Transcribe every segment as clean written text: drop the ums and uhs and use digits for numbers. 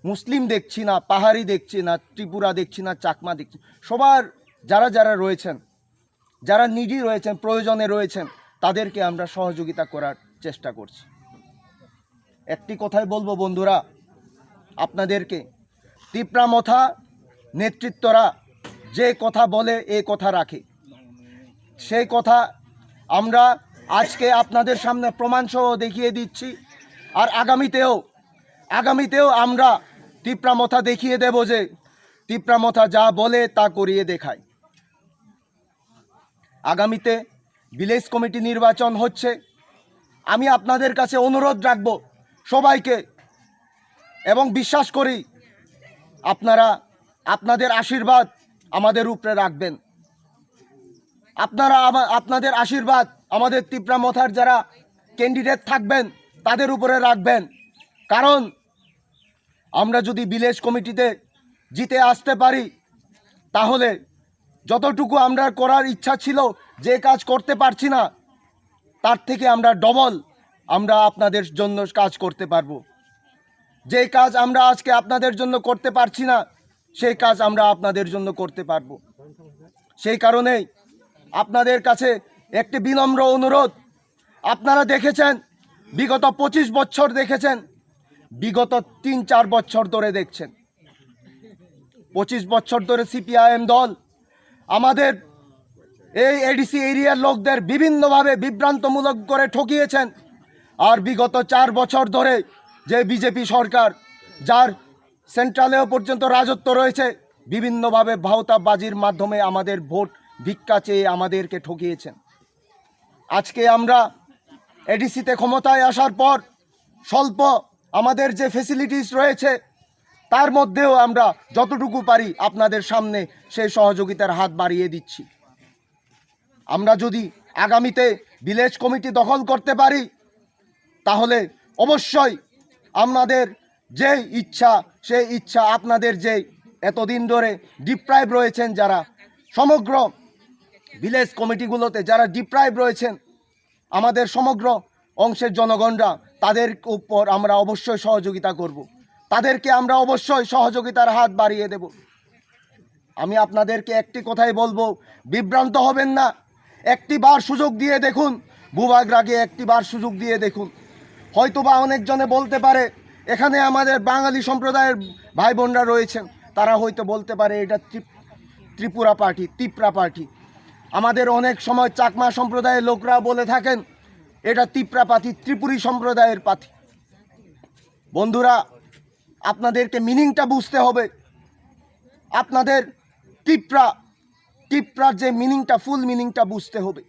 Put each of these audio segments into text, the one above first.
মুসলিম দেখছি না, পাহাড়ি দেখছি না, ত্রিপুরা দেখছি না, চাকমা দেখছি, সবার যারা যারা রয়েছেন, যারা নিডি রয়েছেন, প্রয়োজনে রয়েছেন, তাদেরকে আমরা সহযোগিতা করার চেষ্টা করছি। একটি কথাই বলবো বন্ধুরা আপনাদেরকে, তিপ্রামথা নেতৃত্বরা যে কথা বলে এ কথা রাখে, সেই কথা আমরা আজকে আপনাদের সামনে প্রমাণসহ দেখিয়ে দিচ্ছি। আর আগামীতেও আমরা তিপ্রামথা দেখিয়ে দেব যে তিপ্রামথা যা বলে তা করিয়ে দেখায়। আগামীতে ভিলেজ কমিটি নির্বাচন হচ্ছে। আমি আপনাদের কাছে অনুরোধ রাখব সবাইকে, এবং বিশ্বাস করি আপনারা আপনাদের আশীর্বাদ আমাদের উপরে রাখবেন। আপনাদের আশীর্বাদ আমাদের তিপ্রামথার যারা ক্যান্ডিডেট থাকবেন তাদের উপরে রাখবেন। কারণ আমরা যদি ভিলেজ কমিটিতে জিতে আসতে পারি, তাহলে যতটুকু আমরা করার ইচ্ছা ছিল, যে কাজ করতে পারছি না, তার থেকে আমরা ডবল আমরা আপনাদের জন্য কাজ করতে পারবো। যে কাজ আমরা আজকে আপনাদের জন্য করতে পারছি না, সেই কাজ আমরা আপনাদের জন্য করতে পারবো। সেই কারণেই আপনাদের কাছে একটি বিনম্র অনুরোধ, আপনারা দেখেছেন বিগত 25 বছর দেখেছেন, বিগত 3-4 বছর ধরে দেখছেন, 25 বছর ধরে সিপিআইএম দল আমাদের এই এডিসি এরিয়ার লোকদের বিভিন্নভাবে বিভ্রান্তমূলক করে ঠকিয়েছেন। আর বিগত 4 বছর ধরে যে বিজেপি সরকার, যার সেন্ট্রালেও পর্যন্ত রাজত্ব রয়েছে, বিভিন্নভাবে ভাওতাবাজির মাধ্যমে আমাদের ভোট ভিক্ষা চেয়ে আমাদেরকে ঠকিয়েছেন। আজকে আমরা এডিসিতে ক্ষমতায় আসার পর স্বল্প আমাদের যে ফেসিলিটিস রয়েছে, তার মধ্যেও আমরা যতটুকু পারি আপনাদের সামনে সেই সহযোগিতার হাত বাড়িয়ে দিচ্ছি। আমরা যদি আগামীতে ভিলেজ কমিটি দখল করতে পারি, তাহলে অবশ্যই আমাদের যে ইচ্ছা, সেই ইচ্ছা আপনাদের যে এতদিন ধরে ডিপ্রাইভ রয়েছেন, যারা সমগ্র ভিলেজ কমিটিগুলোতে যারা ডিপ্রাইভ রয়েছেন, আমাদের সমগ্র অংশের জনগণরা, তাদের উপর আমরা অবশ্যই সহযোগিতা করব। তাদেরকে আমরা অবশ্যই সহযোগিতার হাত বাড়িয়ে দেব। আমি আপনাদেরকে একটি কথাই বলবো, বিভ্রান্ত হবেন না। একটি বার সুযোগ দিয়ে দেখুন, ভূভাগরাগে একটি বার সুযোগ দিয়ে দেখুন। হয়তোবা অনেকজনে বলতে পারে, এখানে আমাদের বাঙালি সম্প্রদায়ের ভাই বোনরা রয়েছেন, তারা হয়তো বলতে পারে এটা ত্রিপুরা পার্টি, তিপ্রা পার্টি। আমাদের অনেক সময় চাকমা সম্প্রদায়ের লোকরা বলে থাকেন এটা তিপ্রা পার্টি, ত্রিপুরী সম্প্রদায়ের পার্টি। বন্ধুরা, আপনাদেরকে মিনিংটা বুঝতে হবে। আপনাদের তিপ্রার যে মিনিংটা, ফুল মিনিংটা বুঝতে হবে।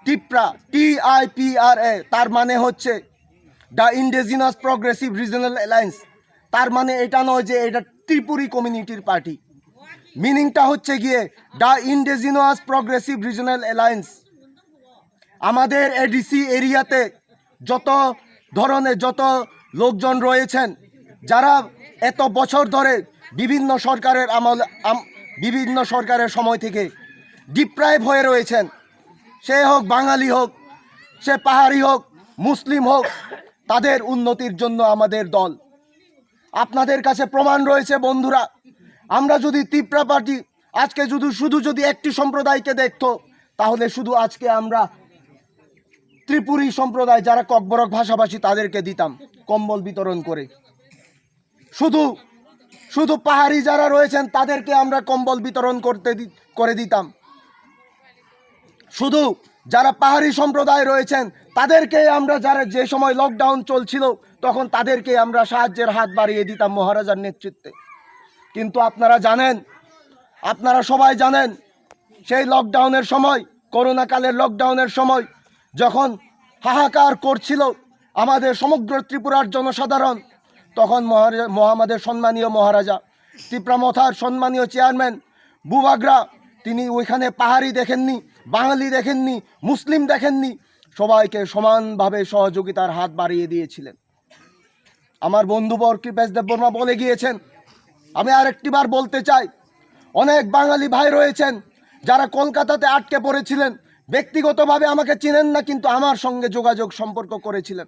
তিপ্রা, TIPRA, তার মানে হচ্ছে the indigenous progressive regional alliance. তার মানে এটা নয় যে এটা ত্রিপুরী কমিউনিটির পার্টি। মিনিংটা হচ্ছে গিয়ে the indigenous progressive regional alliance. আমাদের এডিসি এরিয়াতে যত ধরনের যত লোকজন রয়েছেন, যারা এত বছর ধরে বিভিন্ন সরকারের সময় থেকে ডিপ্রাইভ হয়ে রয়েছেন, সে হোক বাঙালি হোক, সে পাহাড়ি হোক, মুসলিম হোক, তাদের উন্নতির জন্য আমাদের দল। আপনাদের কাছে প্রমাণ রয়েছে বন্ধুরা। আমরা যদি তিপ্রা পার্টি আজকে শুধু যদি একটি সম্প্রদায়কে দেখতো, তাহলে শুধু আজকে আমরা ত্রিপুরী সম্প্রদায় যারা ককবরক ভাষাভাষী তাদেরকে দিতাম কম্বল বিতরণ করে। শুধু পাহাড়ি যারা রয়েছেন তাদেরকে আমরা কম্বল বিতরণ করে দিতাম। শুধু যারা পাহাড়ি সম্প্রদায় রয়েছেন তাদেরকে আমরা, যারা যে সময় লকডাউন চলছিল তখন তাদেরকে আমরা সাহায্যের হাত বাড়িয়ে দিতাম মহারাজার নেতৃত্বে। কিন্তু আপনারা সবাই জানেন, সেই লকডাউনের সময়, করোনাকালের লকডাউনের সময় যখন হাহাকার করছিল আমাদের সমগ্র ত্রিপুরার জনসাধারণ, তখন আমাদের সম্মানীয় মহারাজা, তিপ্রামথার সম্মানীয় চেয়ারম্যান ভূভাগরা, তিনি ওইখানে পাহাড়ি দেখেননি, বাঙালি দেখেননি, মুসলিম দেখেননি, সবাইকে সমানভাবে সহযোগিতার হাত বাড়িয়ে দিয়েছিলেন। আমার বন্ধু কৃপেশ দেববর্মা বলে গিয়েছেন, আমি আরেকটি বার বলতে চাই, অনেক বাঙালি ভাই রয়েছেন যারা কলকাতাতে আটকে পড়েছিলেন, ব্যক্তিগতভাবে আমাকে চিনেন না, কিন্তু আমার সঙ্গে যোগাযোগ সম্পর্ক করেছিলেন।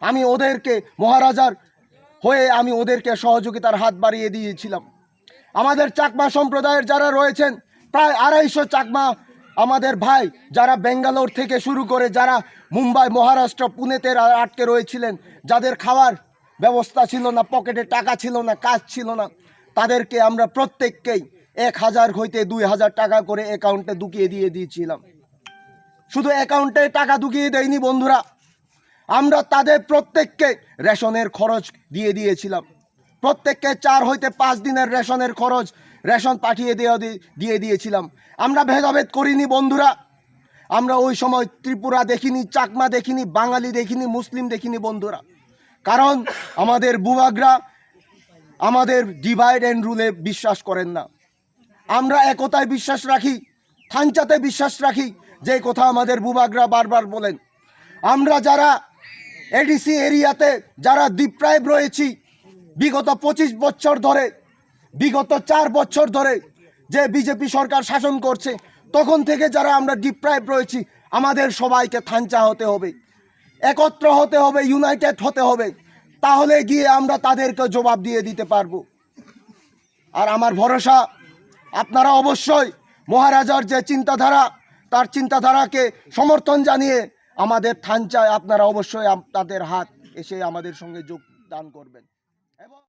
আমি ওদেরকে মহারাজার হয়ে আমি ওদেরকে সহযোগিতার হাত বাড়িয়ে দিয়েছিলাম। আমাদের চাকমা সম্প্রদায়ের যারা রয়েছেন প্রায় 250 চাকমা আমাদের ভাই যারা বেঙ্গালোর থেকে শুরু করে যারা মুম্বাই, মহারাষ্ট্র, পুনেতে আটকে রয়েছিলেন, যাদের খাওয়ার ব্যবস্থা ছিল না, পকেটে টাকা ছিল না, কাজ ছিল না, তাদেরকে আমরা প্রত্যেককেই 1000 হইতে 2000 টাকা করে অ্যাকাউন্টে ঢুকিয়ে দিয়ে দিয়েছিলাম। শুধু অ্যাকাউন্টে টাকা ঢুকিয়ে দেয়নি বন্ধুরা, আমরা তাদের প্রত্যেককে রেশনের খরচ দিয়ে দিয়েছিলাম। প্রত্যেককে 4 হইতে 5 দিনের রেশনের খরচ রেশন পাঠিয়ে দিয়ে দিয়েছিলাম। আমরা ভেদাভেদ করিনি বন্ধুরা। আমরা ওই সময় ত্রিপুরা দেখিনি, চাকমা দেখিনি, বাঙালি দেখিনি, মুসলিম দেখিনি বন্ধুরা। কারণ আমাদের বুবাগরা আমাদের ডিভাইড অ্যান্ড রুলে বিশ্বাস করেন না। আমরা একতায় বিশ্বাস রাখি, থানচাতে বিশ্বাস রাখি, যে কথা আমাদের বুবাগরা বারবার বলেন। আমরা যারা এডিসি এরিয়াতে যারা ডিপ্রাইভ রয়েছি বিগত 25 বছর ধরে, বিগত 4 বছর ধরে যে বিজেপি সরকার শাসন করছে, তখন থেকে যারা আমরা ডিপ্রাইভ রয়েছি, আমাদের সবাইকে থানচা হতে হবে, একত্র হতে হবে, ইউনাইটেড হতে হবে। তাহলে গিয়ে আমরা তাদেরকে জবাব দিয়ে দিতে পারবো। আর আমার ভরসা, আপনারা অবশ্যই মহারাজার যে চিন্তাধারা, তার চিন্তাধারাকে সমর্থন জানিয়ে আমাদের থানচায় আপনারা অবশ্যই তাদের হাত এসে আমাদের সঙ্গে যোগদান করবেন। এবং